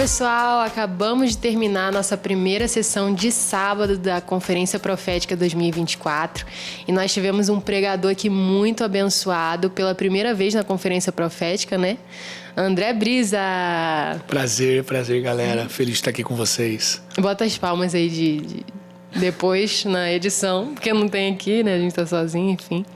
pessoal, acabamos de terminar a nossa primeira sessão de sábado da Conferência Profética 2024 e nós tivemos um pregador aqui muito abençoado pela primeira vez na Conferência Profética, né? André Brisa. Prazer, galera. Feliz de estar aqui com vocês. Bota as palmas aí depois na edição, porque não tem aqui, né? A gente tá sozinho, enfim.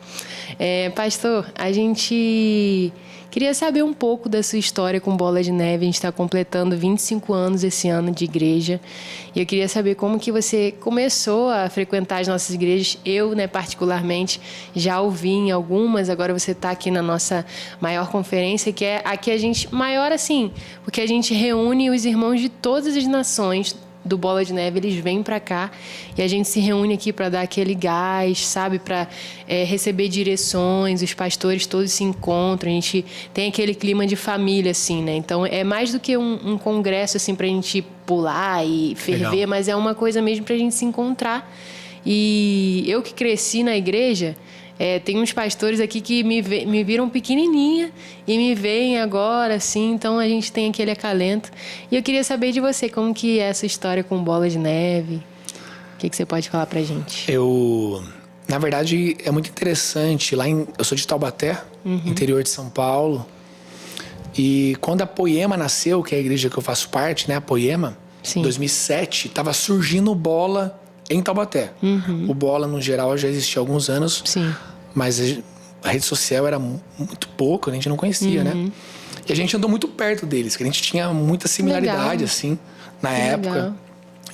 Pastor, a gente queria saber um pouco da sua história com Bola de Neve. A gente está completando 25 anos esse ano de igreja. E eu queria saber como que você começou a frequentar as nossas igrejas. Eu, né, particularmente, já ouvi em algumas. Agora você está aqui na nossa maior conferência, que é aqui a gente... Maior assim, porque a gente reúne os irmãos de todas as nações do Bola de Neve, eles vêm para cá e a gente se reúne aqui para dar aquele gás, sabe, para receber direções, os pastores todos se encontram, a gente tem aquele clima de família, assim, né? Então é mais do que um congresso, assim, pra gente pular e ferver, legal, mas é uma coisa mesmo pra gente se encontrar. E eu que cresci na igreja, tem uns pastores aqui que me viram pequenininha e me veem agora, assim, então a gente tem aquele acalento. E eu queria saber de você, como que é essa história com Bola de Neve? O que você pode falar pra gente? Na verdade, é muito interessante. Eu sou de Taubaté, interior de São Paulo. E quando a Poema nasceu, que é a igreja que eu faço parte, né, a Poema, em 2007, estava surgindo Bola em Taubaté. O Bola, no geral, já existia há alguns anos. Sim. Mas a rede social era muito pouco, a gente não conhecia, né? E a gente andou muito perto deles, que a gente tinha muita similaridade, assim, na época. Legal.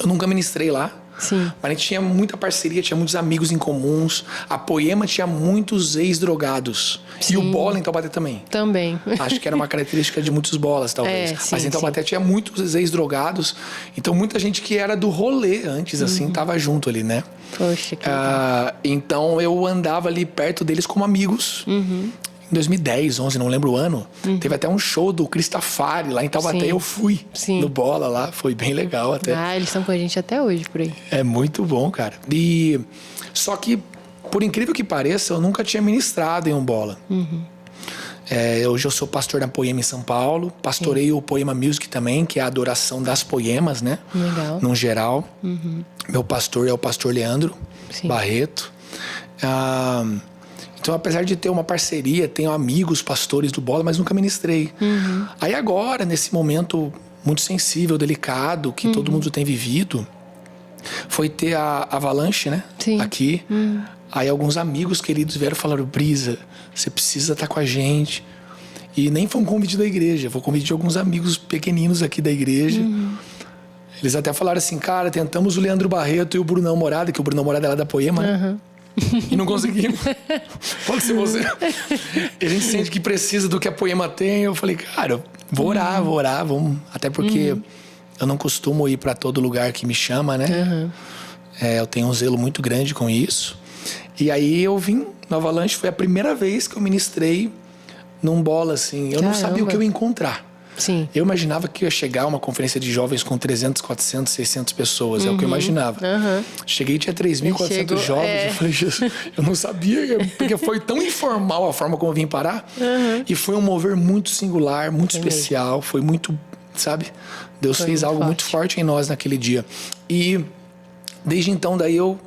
Eu nunca ministrei lá. Sim. Mas a gente tinha muita parceria, tinha muitos amigos em comuns. A Poema tinha muitos ex-drogados. Sim. E o Bola em Taubaté também. Também. Acho que era uma característica de muitos bolas, talvez. Mas em Taubaté tinha muitos ex-drogados. Então muita gente que era do rolê antes, assim, tava junto ali, né? Poxa, que então eu andava ali perto deles como amigos. Em 2010, 11, não lembro o ano, teve até um show do Cristafari lá em Taubaté. Sim. Eu fui no Bola lá, foi bem legal até. Eles estão com a gente até hoje por aí. É muito bom, cara. Só que, por incrível que pareça, eu nunca tinha ministrado em um Bola. Hoje eu sou pastor da Poema em São Paulo, pastorei o Poema Music também, que é a adoração das poemas, né? Legal. No geral. Meu pastor é o pastor Leandro Barreto. Então, apesar de ter uma parceria, tenho amigos pastores do Bola, mas nunca ministrei. Aí agora, nesse momento muito sensível, delicado, que todo mundo tem vivido, foi ter a Avalanche, né? Sim. Aqui. Aí alguns amigos queridos vieram e falaram: Brisa, você precisa estar com a gente. E nem foi um convite da igreja, foi um convite de alguns amigos pequeninos aqui da igreja. Eles até falaram assim: cara, tentamos o Leandro Barreto e o Brunão Morada, que o Brunão Morada é lá da Poema, né? E não conseguimos. Pode ser você. E a gente sente que precisa do que a Poema tem. Eu falei: cara, vou orar, vamos. Até porque eu não costumo ir para todo lugar que me chama, né? Eu tenho um zelo muito grande com isso. E aí eu vim no Avalanche, foi a primeira vez que eu ministrei num Bola, assim. Eu não sabia o que eu ia encontrar. Sim. Eu imaginava que ia chegar a uma conferência de jovens com 300, 400, 600 pessoas. É o que eu imaginava. Cheguei e tinha 3.400 jovens. Eu falei: Jesus, eu não sabia, porque foi tão informal a forma como eu vim parar. E foi um mover muito singular, muito especial. Foi muito, sabe? Deus fez algo muito forte em nós naquele dia. E desde então, daí eu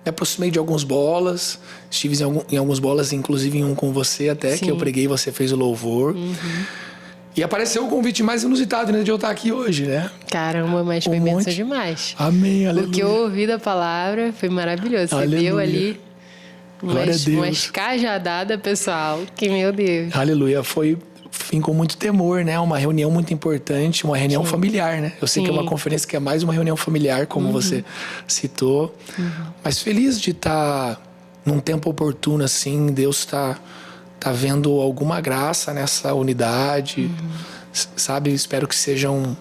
me aproximei de alguns Bolas. Estive em alguns Bolas, inclusive em um com você até, que eu preguei e você fez o louvor. E apareceu o convite mais inusitado, né, de eu estar aqui hoje, né? Caramba, mas foi bênção demais. Amém, aleluia. O que eu ouvi da palavra foi maravilhoso. Você deu ali umas cajadadas, pessoal, que meu Deus. Aleluia, foi com muito temor, né? Uma reunião muito importante, uma reunião familiar, né? Eu sei que é uma conferência que é mais uma reunião familiar, como você citou. Mas feliz de estar num tempo oportuno, assim, Deus está vendo alguma graça nessa unidade, sabe? Espero que seja um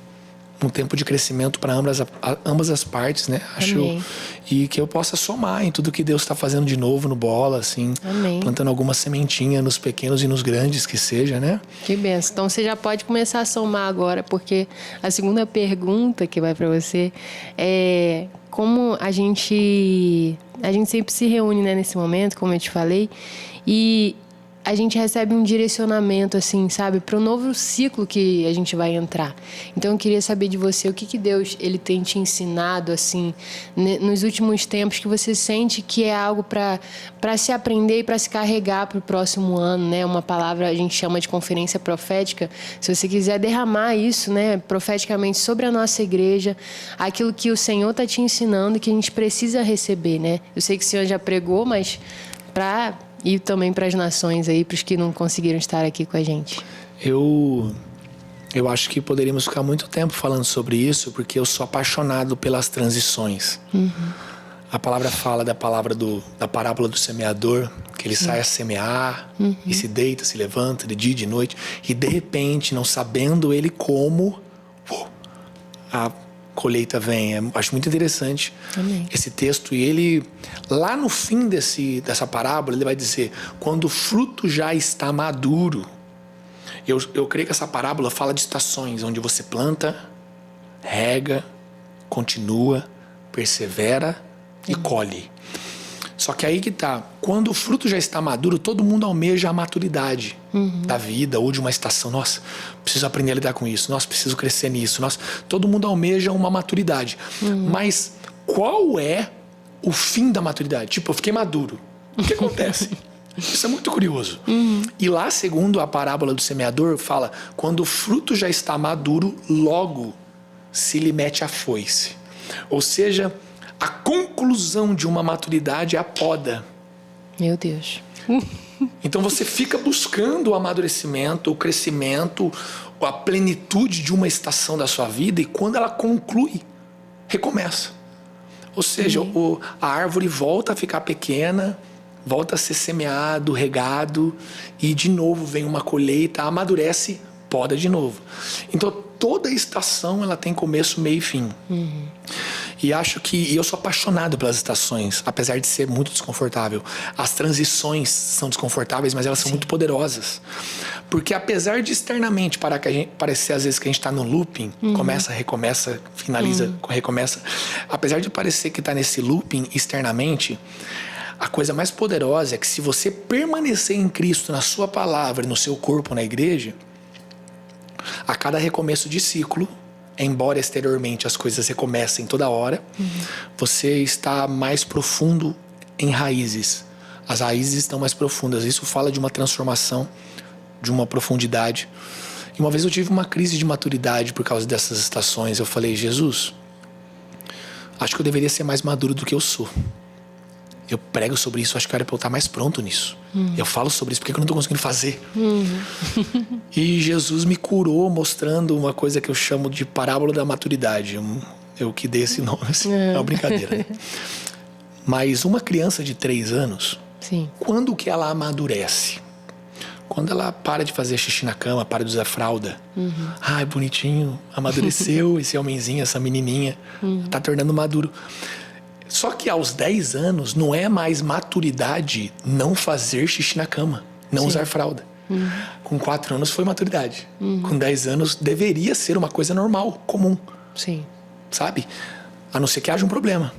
tempo de crescimento para ambas as partes, né? Acho. E que eu possa somar em tudo que Deus está fazendo de novo no Bola, assim. Amém. Plantando alguma sementinha nos pequenos e nos grandes que seja, né? Que benção. Então você já pode começar a somar agora, porque a segunda pergunta que vai para você é como a gente sempre se reúne, né, nesse momento, como eu te falei, e a gente recebe um direcionamento, assim, sabe? Para o novo ciclo que a gente vai entrar. Então, eu queria saber de você, o que Deus ele tem te ensinado, assim, nos últimos tempos, que você sente que é algo para se aprender e para se carregar para o próximo ano, né? Uma palavra a gente chama de conferência profética. Se você quiser derramar isso, né, profeticamente sobre a nossa igreja, aquilo que o Senhor está te ensinando e que a gente precisa receber, né? Eu sei que o Senhor já pregou, mas e também para as nações aí, para os que não conseguiram estar aqui com a gente. Eu acho que poderíamos ficar muito tempo falando sobre isso, porque eu sou apaixonado pelas transições. A palavra fala da parábola do semeador, que ele sai a semear e se deita, se levanta de dia e de noite, e de repente, não sabendo ele como, a colheita vem. Acho muito interessante. Amém. Esse texto. E ele, lá no fim dessa parábola, ele vai dizer: quando o fruto já está maduro. Eu creio que essa parábola fala de estações, onde você planta, rega, continua, persevera e colhe. Só que aí que tá, quando o fruto já está maduro, todo mundo almeja a maturidade da vida ou de uma estação. Nossa, preciso aprender a lidar com isso. Nossa, preciso crescer nisso. Nossa, todo mundo almeja uma maturidade. Mas qual é o fim da maturidade? Tipo, eu fiquei maduro. O que acontece? Isso é muito curioso. E lá, segundo a parábola do semeador, fala: quando o fruto já está maduro, logo se lhe mete a foice. Ou seja, a conclusão de uma maturidade é a poda. Meu Deus. Então você fica buscando o amadurecimento, o crescimento, a plenitude de uma estação da sua vida, e quando ela conclui, recomeça. Ou seja, a árvore volta a ficar pequena, volta a ser semeado, regado, e de novo vem uma colheita, amadurece, poda de novo. Então toda estação ela tem começo, meio e fim. E eu sou apaixonado pelas estações, apesar de ser muito desconfortável. As transições são desconfortáveis, mas elas são muito poderosas. Porque apesar de externamente parecer às vezes que a gente está no looping, começa, recomeça, finaliza, recomeça. Apesar de parecer que está nesse looping externamente, a coisa mais poderosa é que se você permanecer em Cristo, na sua palavra, no seu corpo, na igreja, a cada recomeço de ciclo, embora exteriormente as coisas recomecem toda hora, você está mais profundo em raízes. As raízes estão mais profundas. Isso fala de uma transformação, de uma profundidade. E uma vez eu tive uma crise de maturidade por causa dessas estações. Eu falei: Jesus, acho que eu deveria ser mais maduro do que eu sou. Eu prego sobre isso, acho que era para eu estar mais pronto nisso. Eu falo sobre isso, por que eu não estou conseguindo fazer? E Jesus me curou mostrando uma coisa que eu chamo de parábola da maturidade. Eu que dei esse nome, assim, é uma brincadeira. Né? Mas uma criança de 3 anos, quando que ela amadurece? Quando ela para de fazer xixi na cama, para de usar fralda. Ai, bonitinho, amadureceu esse homenzinho, essa menininha, tá tornando maduro. Só que aos 10 anos não é mais maturidade não fazer xixi na cama, não usar fralda. Com 4 anos foi maturidade. Com 10 anos deveria ser uma coisa normal, comum. Sabe? A não ser que haja um problema.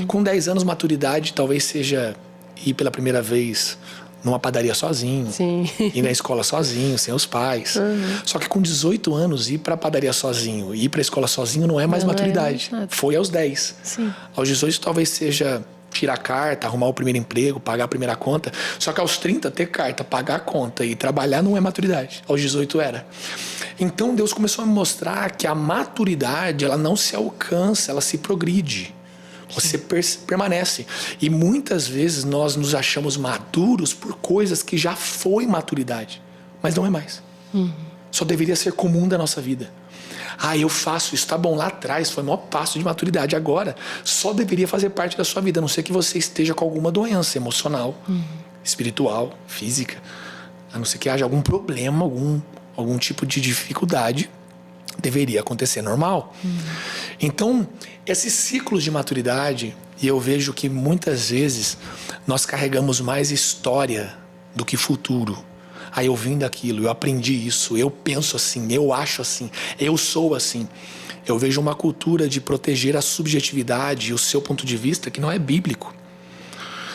Com 10 anos, maturidade talvez seja ir pela primeira vez numa padaria sozinho, ir na escola sozinho, sem os pais. Só que com 18 anos, ir para a padaria sozinho, ir para a escola sozinho não é mais maturidade. Foi aos 10. Aos 18 talvez seja tirar carta, arrumar o primeiro emprego, pagar a primeira conta. Só que aos 30, ter carta, pagar a conta e trabalhar não é maturidade. Aos 18 era. Então Deus começou a me mostrar que a maturidade, ela não se alcança, ela se progride. Você permanece. E muitas vezes nós nos achamos maduros por coisas que já foi maturidade. Mas não é mais. Só deveria ser comum da nossa vida. Eu faço isso, tá bom, lá atrás foi o maior passo de maturidade. Agora, só deveria fazer parte da sua vida. A não ser que você esteja com alguma doença emocional, espiritual, física. A não ser que haja algum problema, algum tipo de dificuldade. Deveria acontecer normal. Então, esses ciclos de maturidade, e eu vejo que muitas vezes nós carregamos mais história do que futuro. Eu vim daquilo, eu aprendi isso, eu penso assim, eu acho assim, eu sou assim. Eu vejo uma cultura de proteger a subjetividade e o seu ponto de vista que não é bíblico.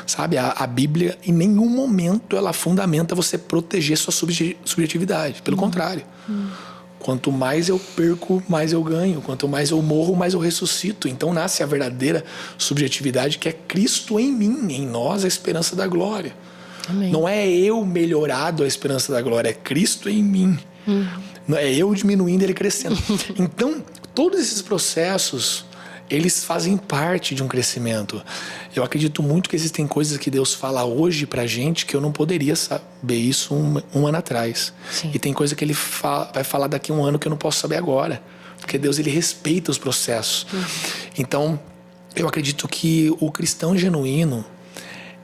Sabe? A Bíblia, em nenhum momento, ela fundamenta você proteger sua subjetividade. Pelo contrário. Quanto mais eu perco, mais eu ganho. Quanto mais eu morro, mais eu ressuscito. Então nasce a verdadeira subjetividade, que é Cristo em mim, em nós, a esperança da glória. Amém. Não é eu melhorado a esperança da glória, é Cristo em mim. Não é eu diminuindo, ele crescendo. Então, todos esses processos, eles fazem parte de um crescimento. Eu acredito muito que existem coisas que Deus fala hoje pra gente que eu não poderia saber isso um ano atrás. Sim. E tem coisa que ele vai falar daqui a um ano que eu não posso saber agora. Porque Deus, ele respeita os processos. Então, eu acredito que o cristão genuíno,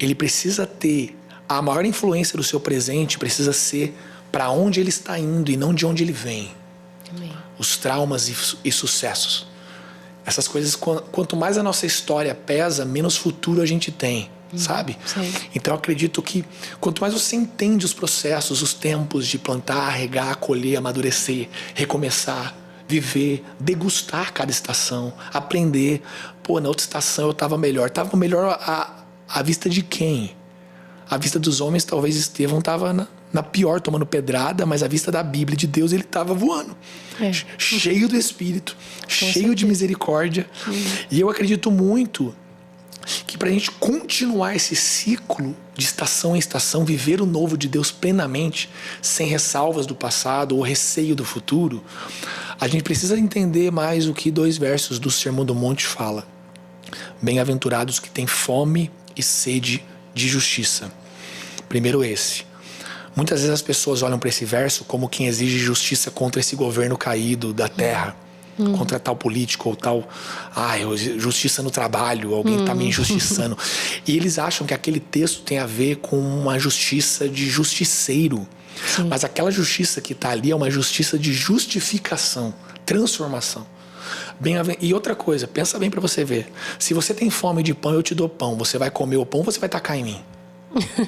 ele precisa ter a maior influência do seu presente, precisa ser para onde ele está indo e não de onde ele vem. Amém. Os traumas e sucessos. Essas coisas, quanto mais a nossa história pesa, menos futuro a gente tem, sabe? Sim. Então eu acredito que quanto mais você entende os processos, os tempos de plantar, regar, colher, amadurecer, recomeçar, viver, degustar cada estação, aprender. Pô, na outra estação eu estava melhor. Estava melhor à vista de quem? À vista dos homens, talvez Estevão estava na pior, tomando pedrada, mas à vista da Bíblia de Deus, ele estava voando. Cheio do Espírito, cheio de misericórdia. E eu acredito muito que para a gente continuar esse ciclo de estação em estação, viver o novo de Deus plenamente, sem ressalvas do passado ou receio do futuro, a gente precisa entender mais o que 2 versos do Sermão do Monte fala. Bem-aventurados que têm fome e sede de justiça. Primeiro esse. Muitas vezes as pessoas olham para esse verso como quem exige justiça contra esse governo caído da terra, contra tal político ou tal... justiça no trabalho, alguém está me injustiçando. E eles acham que aquele texto tem a ver com uma justiça de justiceiro. Sim. Mas aquela justiça que está ali é uma justiça de justificação, transformação. E outra coisa, pensa bem para você ver. Se você tem fome de pão, eu te dou pão. Você vai comer o pão ou você vai tacar em mim?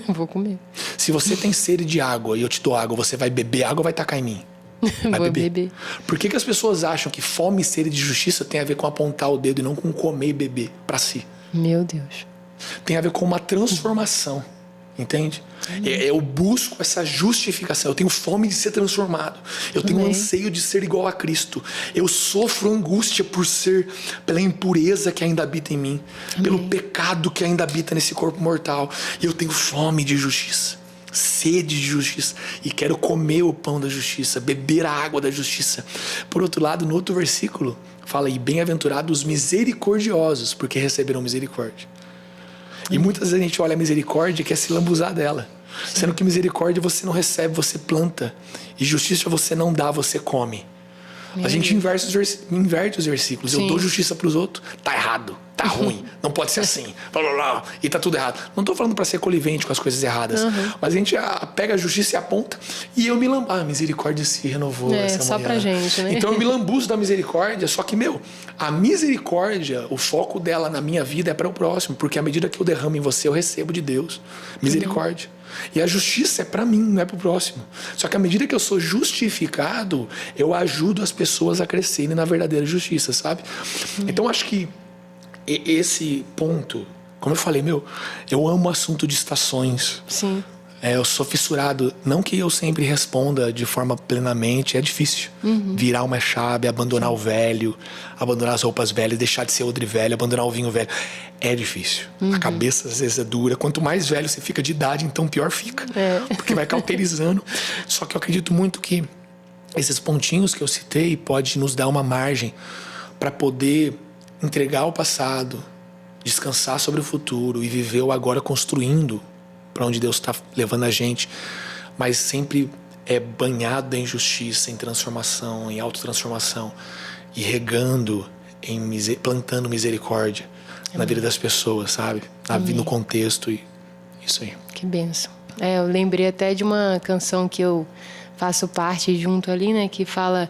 Vou comer. Se você tem sede de água e eu te dou água, você vai beber água ou vai tacar em mim? Vai Vou beber. Por que as pessoas acham que fome e sede de justiça tem a ver com apontar o dedo e não com comer e beber para si? Meu Deus. Tem a ver com uma transformação. Entende? Eu busco essa justificação. Eu tenho fome de ser transformado. Eu tenho um anseio de ser igual a Cristo. Eu sofro angústia pela impureza que ainda habita em mim. Pelo pecado que ainda habita nesse corpo mortal. E eu tenho fome de justiça, sede de justiça. E quero comer o pão da justiça, beber a água da justiça. Por outro lado, no outro versículo, fala aí, bem-aventurados os misericordiosos, porque receberão misericórdia. E muitas vezes a gente olha a misericórdia e quer se lambuzar dela. Sim. Sendo que misericórdia você não recebe, você planta. E justiça você não dá, você come. A gente inverte os versículos. Sim. Eu dou justiça para os outros. Tá errado, tá ruim, não pode ser assim. Blá, blá, blá, e tá tudo errado. Não tô falando para ser conivente com as coisas erradas. Mas a gente pega a justiça e aponta. E eu me lambuzo. A misericórdia se renovou essa manhã. Só pra gente, né? Então eu me lambuzo da misericórdia. Só que, a misericórdia, o foco dela na minha vida é para o próximo. Porque à medida que eu derramo em você, eu recebo de Deus misericórdia. E a justiça é para mim, não é para o próximo. Só que à medida que eu sou justificado, eu ajudo as pessoas a crescerem na verdadeira justiça, sabe? Então acho que esse ponto, como eu falei, eu amo o assunto de estações. Sim. Eu sou fissurado, não que eu sempre responda de forma plenamente, é difícil. Virar uma chave, abandonar o velho, abandonar as roupas velhas, deixar de ser odre velho, abandonar o vinho velho. É difícil. A cabeça às vezes é dura. Quanto mais velho você fica de idade, então pior fica. Porque vai cauterizando. Só que eu acredito muito que esses pontinhos que eu citei pode nos dar uma margem para poder entregar o passado, descansar sobre o futuro e viver o agora construindo para onde Deus está levando a gente, mas sempre banhado em justiça, em transformação, em autotransformação e regando, plantando misericórdia na vida das pessoas, sabe? No contexto e isso aí. Que bênção. Eu lembrei até de uma canção que eu faço parte junto ali, né? Que fala...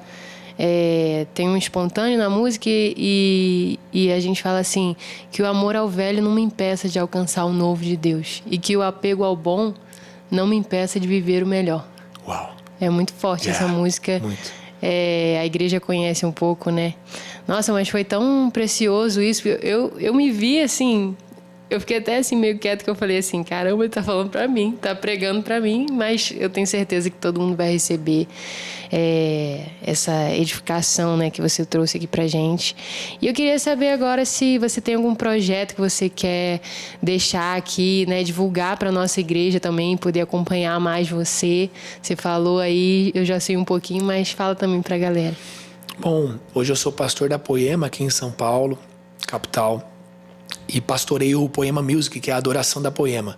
tem um espontâneo na música e a gente fala assim, que o amor ao velho não me impeça de alcançar o novo de Deus e que o apego ao bom não me impeça de viver o melhor. Uau. É muito forte essa música. Muito. A igreja conhece um pouco, né? Nossa, mas foi tão precioso isso. Eu me vi assim... Eu fiquei até assim meio quieto, que eu falei assim, caramba, ele tá falando pra mim, tá pregando pra mim, mas eu tenho certeza que todo mundo vai receber essa edificação, né, que você trouxe aqui pra gente. E eu queria saber agora se você tem algum projeto que você quer deixar aqui, né, divulgar pra nossa igreja também, poder acompanhar mais você. Você falou aí, eu já sei um pouquinho, mas fala também pra galera. Bom, hoje eu sou pastor da Poema aqui em São Paulo, capital, e pastoreio o Poema Music, que é a adoração da Poema.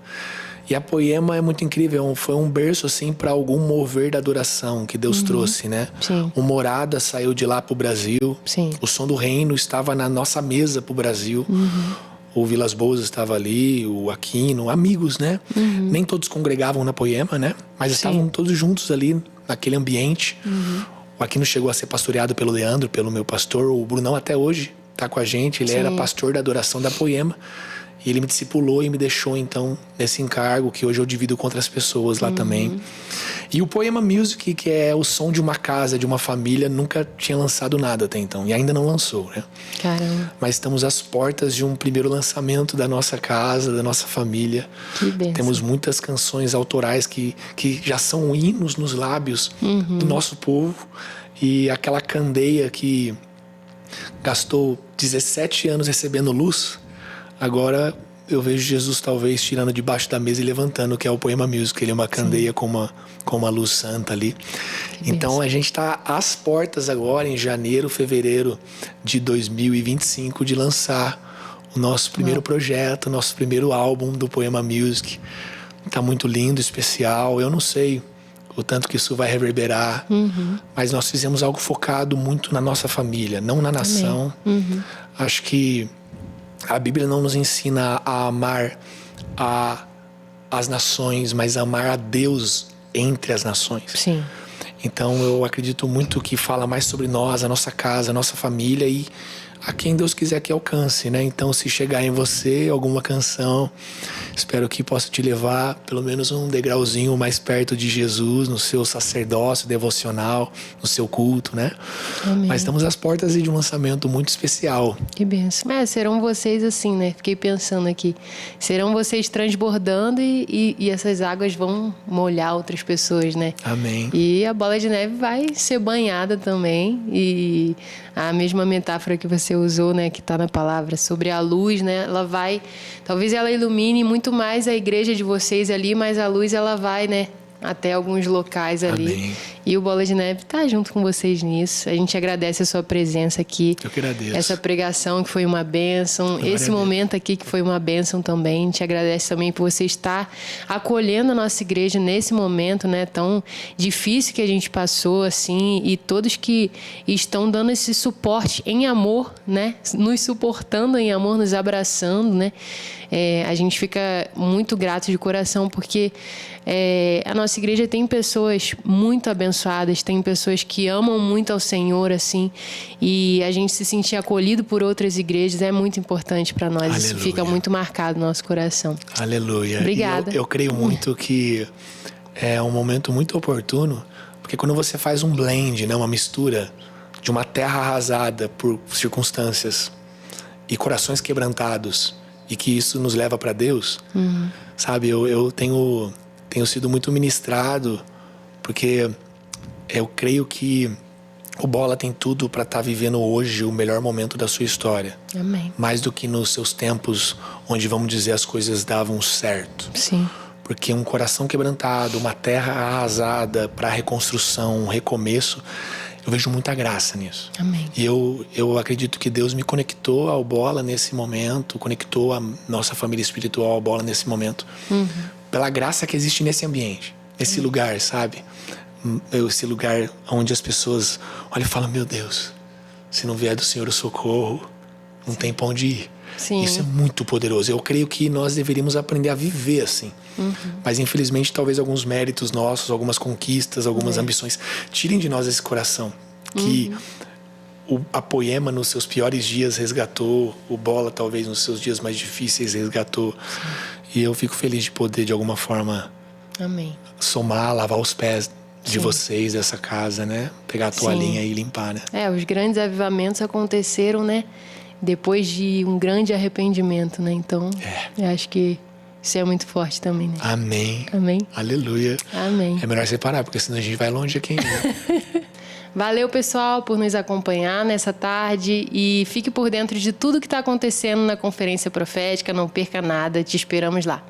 E a Poema é muito incrível, foi um berço assim para algum mover da adoração que Deus trouxe, né? Sim. O Morada saiu de lá pro Brasil. Sim. O Som do Reino estava na nossa mesa pro Brasil. O Vilas Boas estava ali, o Aquino, amigos, né? Nem todos congregavam na Poema, né? Mas estavam todos juntos ali naquele ambiente. O Aquino chegou a ser pastoreado pelo Leandro, pelo meu pastor. O Brunão até hoje tá com a gente. Ele era pastor da adoração da Poema. E ele me discipulou e me deixou, então, nesse encargo que hoje eu divido com outras pessoas lá também. E o Poema Music, que é o som de uma casa, de uma família, nunca tinha lançado nada até então. E ainda não lançou, né? Caramba. Mas estamos às portas de um primeiro lançamento da nossa casa, da nossa família. Que bênção. Temos muitas canções autorais que já são hinos nos lábios do nosso povo. E aquela candeia que gastou 17 anos recebendo luz, agora eu vejo Jesus talvez tirando debaixo da mesa e levantando, que é o Poema Music. Ele é uma candeia com uma luz santa ali. Então a gente está às portas agora, em janeiro, fevereiro de 2025, de lançar o nosso primeiro projeto, nosso primeiro álbum do Poema Music. Tá muito lindo, especial. Eu não sei o tanto que isso vai reverberar, mas nós fizemos algo focado muito na nossa família, não na nação. Acho que a Bíblia não nos ensina a amar as nações, mas a amar a Deus entre as nações. Sim. Então eu acredito muito que fala mais sobre nós, a nossa casa, a nossa família e a quem Deus quiser que alcance, né? Então, se chegar em você alguma canção, espero que possa te levar pelo menos um degrauzinho mais perto de Jesus, no seu sacerdócio devocional, no seu culto, né? Amém. Mas estamos às portas de um lançamento muito especial. Que bênção. Serão vocês assim, né? Fiquei pensando aqui. Serão vocês transbordando e essas águas vão molhar outras pessoas, né? Amém. E a bola de neve vai ser banhada também. E a mesma metáfora que você usou, né? Que está na palavra, sobre a luz, né? Ela vai... Talvez ela ilumine muito mais a igreja de vocês ali, mas a luz, ela vai, né? Até alguns locais ali. Amém. E o Bola de Neve está junto com vocês nisso. A gente agradece a sua presença aqui. Eu que agradeço. Essa pregação que foi uma bênção. Esse momento aqui que foi uma bênção também. A gente agradece também por você estar acolhendo a nossa igreja nesse momento, né, tão difícil que a gente passou, assim. E todos que estão dando esse suporte em amor, né? Nos suportando em amor, nos abraçando, né? A gente fica muito grato de coração porque a nossa igreja tem pessoas muito abençoadas, tem pessoas que amam muito ao Senhor, assim, e a gente se sentir acolhido por outras igrejas é muito importante para nós. Aleluia. Isso fica muito marcado no nosso coração. Aleluia. Obrigada. Eu creio muito que é um momento muito oportuno, porque quando você faz um blend, né, uma mistura de uma terra arrasada por circunstâncias e corações quebrantados, e que isso nos leva para Deus, sabe? Eu tenho sido muito ministrado, porque eu creio que o Bola tem tudo para estar vivendo hoje o melhor momento da sua história. Amém. Mais do que nos seus tempos, onde, vamos dizer, as coisas davam certo. Sim. Porque um coração quebrantado, uma terra arrasada para reconstrução, um recomeço, eu vejo muita graça nisso. Amém. E eu acredito que Deus me conectou ao Bola nesse momento, conectou a nossa família espiritual ao Bola nesse momento, pela graça que existe nesse ambiente, nesse lugar, sabe? Esse lugar onde as pessoas olham e falam, meu Deus, se não vier do Senhor o socorro, não tem pra onde ir. Sim. Isso é muito poderoso. Eu creio que nós deveríamos aprender a viver assim. Mas infelizmente talvez alguns méritos nossos, algumas conquistas, algumas ambições tirem de nós esse coração que a Poema nos seus piores dias resgatou, o Bola talvez nos seus dias mais difíceis resgatou. E eu fico feliz de poder de alguma forma Amém. somar, lavar os pés de vocês dessa casa, né? Pegar a toalhinha e limpar, né? Os grandes avivamentos aconteceram, né? depois de um grande arrependimento, né? Então, eu acho que isso é muito forte também, né? Amém. Amém. Aleluia. Amém. É melhor separar, porque senão a gente vai longe aqui ainda. Valeu, pessoal, por nos acompanhar nessa tarde e fique por dentro de tudo que está acontecendo na Conferência Profética. Não perca nada. Te esperamos lá.